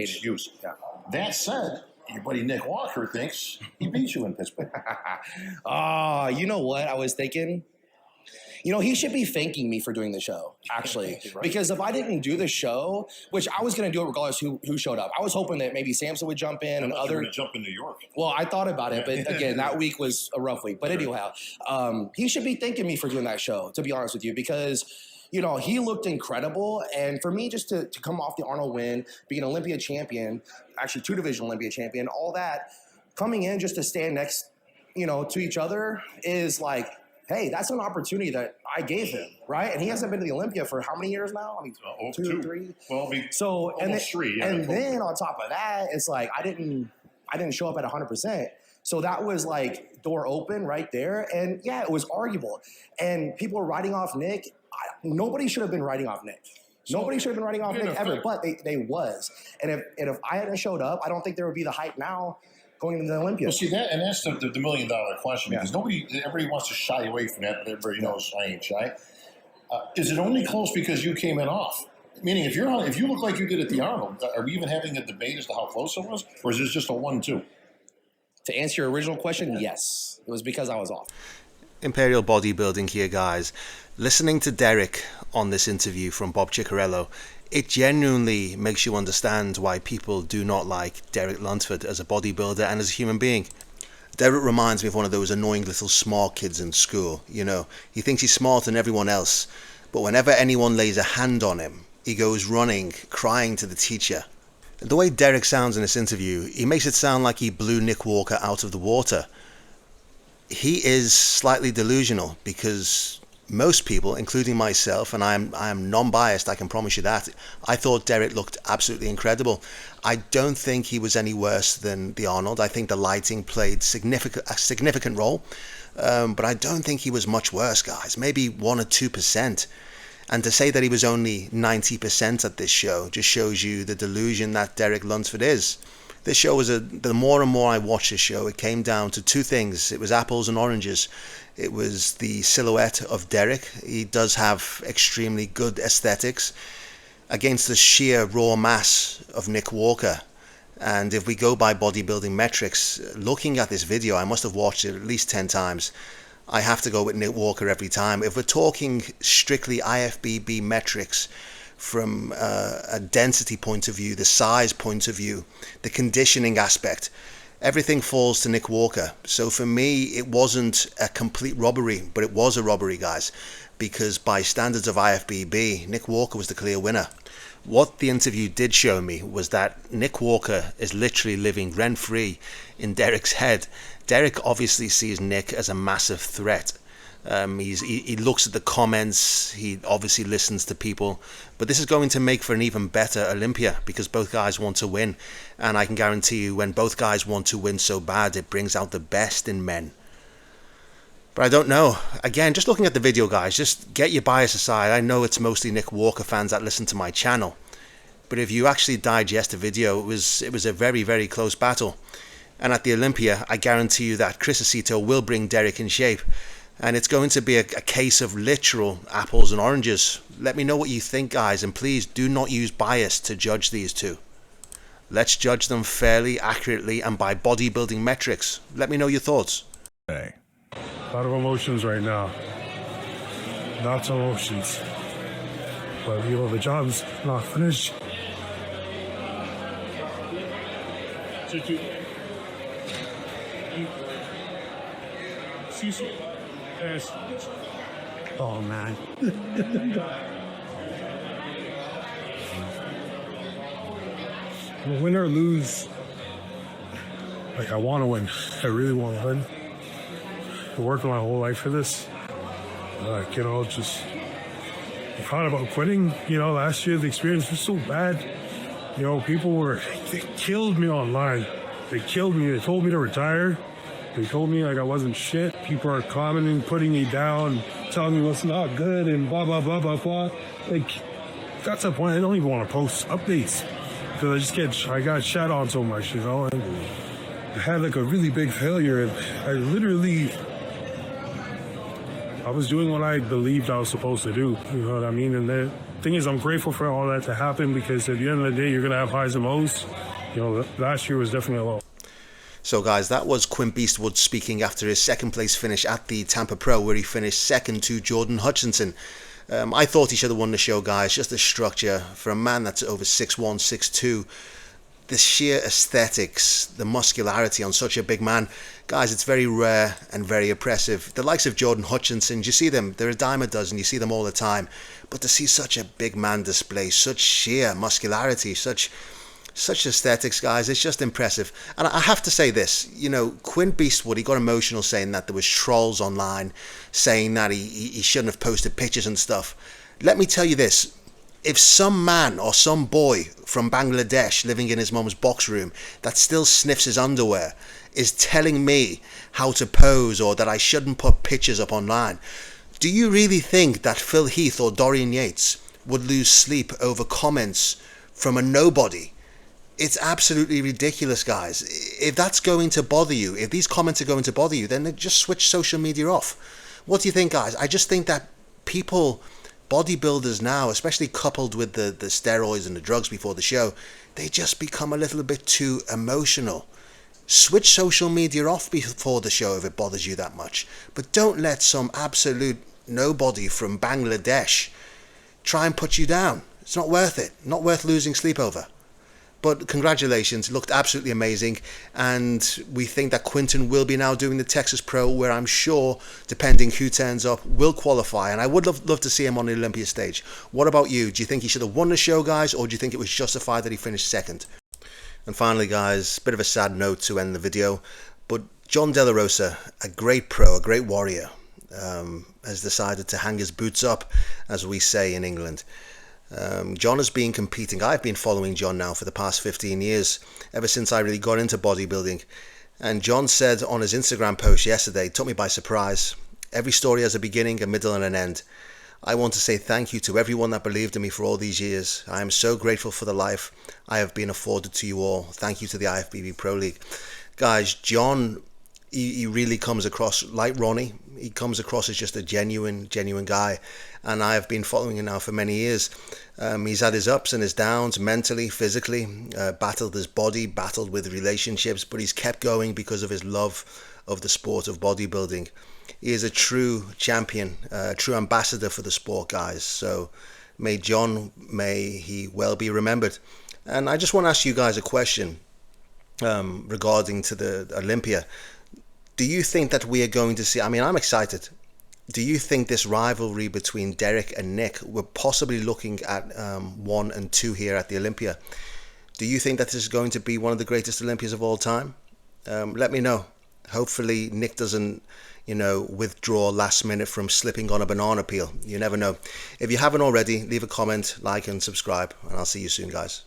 excuse. Yeah. That said, your buddy Nick Walker thinks he beat you in Pittsburgh. You know what I was thinking? You know, he should be thanking me for doing the show, actually. Right. Because if I didn't do the show, which I was going to do it regardless who showed up, I was hoping that maybe Samson would jump in and other. Going to jump in New York. Well, I thought about it, but again, that week was a rough week. But anyhow, he should be thanking me for doing that show, to be honest with you, because you know, he looked incredible. And for me, just to come off the Arnold win, being an Olympia champion, actually 2-division Olympia champion, all that, coming in just to stand next, you know, to each other is like, hey, that's an opportunity that I gave him, right? And he hasn't been to the Olympia for how many years now? I mean, two, 3. Well, so and then, 3. Yeah, and then on top of that, it's like I didn't show up at 100%. So that was like door open right there. And yeah, it was arguable. And people were writing off Nick. Nobody should have been writing off Nick. Nobody should have been writing off Nick ever, but they was. And if I hadn't showed up, I don't think there would be the hype now going into the Olympia. Well, see that, and that's the $1 million question, because everybody wants to shy away from that, but everybody knows I ain't shy. Is it only close because you came in off? Meaning, if you look like you did at the Arnold, are we even having a debate as to how close it was, or is this just a 1-2? To answer your original question, yes, it was because I was off. Imperial Bodybuilding here, guys. Listening to Derek on this interview from Bob Ciccarello, it genuinely makes you understand why people do not like Derek Lunsford as a bodybuilder and as a human being. Derek reminds me of one of those annoying little smart kids in school. You know, he thinks he's smarter than everyone else, but whenever anyone lays a hand on him, he goes running, crying to the teacher. The way Derek sounds in this interview, he makes it sound like he blew Nick Walker out of the water. He is slightly delusional, because most people, including myself, and I am non-biased, I can promise you that, I thought Derek looked absolutely incredible. I don't think he was any worse than the Arnold. I think the lighting played a significant role, but I don't think he was much worse, guys. Maybe 1 or 2%. And to say that he was only 90% at this show just shows you the delusion that Derek Lunsford is. This show was the more and more I watched this show, it came down to 2 things. It was apples and oranges. It was the silhouette of Derek. He does have extremely good aesthetics against the sheer raw mass of Nick Walker. And if we go by bodybuilding metrics, looking at this video, I must have watched it at least 10 times. I have to go with Nick Walker every time. If we're talking strictly IFBB metrics, from a density point of view, the size point of view, the conditioning aspect, everything falls to Nick Walker. So for me, it wasn't a complete robbery, but it was a robbery, guys, because by standards of IFBB, Nick Walker was the clear winner. What the interview did show me was that Nick Walker is literally living rent-free in Derek's head. Derek obviously sees Nick as a massive threat. He looks at the comments, he obviously listens to people, but this is going to make for an even better Olympia, because both guys want to win, and I can guarantee you when both guys want to win so bad, it brings out the best in men. But I don't know. Again, just looking at the video, guys, just get your bias aside. I know it's mostly Nick Walker fans that listen to my channel, but if you actually digest the video, it was a very, very close battle. And at the Olympia, I guarantee you that Chris Aceto will bring Derek in shape. And it's going to be a case of literal apples and oranges. Let me know what you think, guys, and please do not use bias to judge these two. Let's judge them fairly, accurately, and by bodybuilding metrics. Let me know your thoughts. Hey. A lot of emotions right now. Lots of emotions. But, you know, the job's not finished. Oh, man. Win or lose, like, I want to win. I really want to win. I worked my whole life for this. Like, you know, just I thought about quitting. You know, last year the experience was so bad. You know, they killed me online. They killed me. They told me to retire. They told me like I wasn't shit. People are commenting, putting me down, telling me what's not good and blah, blah, blah, blah, blah. Like, that's the point. I don't even want to post updates because I got shot on so much, you know. And I had like a really big failure. And I was doing what I believed I was supposed to do. You know what I mean? And thing is, I'm grateful for all that to happen, because at the end of the day, you're going to have highs and lows. You know, last year was definitely a low. So guys, that was Quint Beastwood speaking after his second place finish at the Tampa Pro, where he finished second to Jordan Hutchinson. I thought he should have won the show, guys. Just the structure for a man that's over 6'1", 6'2", the sheer aesthetics, the muscularity on such a big man. Guys, it's very rare and very impressive. The likes of Jordan Hutchinson, you see them, they're a dime a dozen, you see them all the time. But to see such a big man display such sheer muscularity, such aesthetics, guys, it's just impressive. And I have to say this, you know, Quint Beastwood, he got emotional saying that there was trolls online saying that he shouldn't have posted pictures and stuff. Let me tell you this, if some man or some boy from Bangladesh living in his mum's box room that still sniffs his underwear is telling me how to pose or that I shouldn't put pictures up online, do you really think that Phil Heath or Dorian Yates would lose sleep over comments from a nobody? It's absolutely ridiculous, guys. If that's going to bother you, if these comments are going to bother you, then just switch social media off. What do you think, guys? I just think that people, bodybuilders now, especially coupled with the steroids and the drugs before the show, they just become a little bit too emotional. Switch social media off before the show if it bothers you that much. But don't let some absolute nobody from Bangladesh try and put you down. It's not worth it. Not worth losing sleep over. But congratulations, it looked absolutely amazing, and we think that Quinton will be now doing the Texas Pro, where I'm sure, depending who turns up, will qualify, and I would love to see him on the Olympia stage. What about you? Do you think he should have won the show, guys, or do you think it was justified that he finished second? And finally, guys, a bit of a sad note to end the video, but John De La Rosa, a great pro, a great warrior, has decided to hang his boots up, as we say in England. John has been competing. I've been following John now for the past 15 years, ever since I really got into bodybuilding. And John said on his Instagram post yesterday, took me by surprise, every story has a beginning, a middle and an end. I want to say thank you to everyone that believed in me for all these years. I am so grateful for the life I have been afforded to you all. Thank you to the IFBB Pro League. Guys, John, he really comes across like Ronnie. He comes across as just a genuine guy, and I have been following him now for many years. He's had his ups and his downs, mentally, physically, battled his body, battled with relationships, but he's kept going because of his love of the sport of bodybuilding. He is a true champion, a true ambassador for the sport, guys. So may he well be remembered. And I just want to ask you guys a question regarding to the Olympia. Do you think that we are going to see, I mean, I'm excited. Do you think this rivalry between Derek and Nick, we're possibly looking at 1 and 2 here at the Olympia? Do you think that this is going to be one of the greatest Olympias of all time? Let me know. Hopefully Nick doesn't, withdraw last minute from slipping on a banana peel. You never know. If you haven't already, leave a comment, like and subscribe, and I'll see you soon, guys.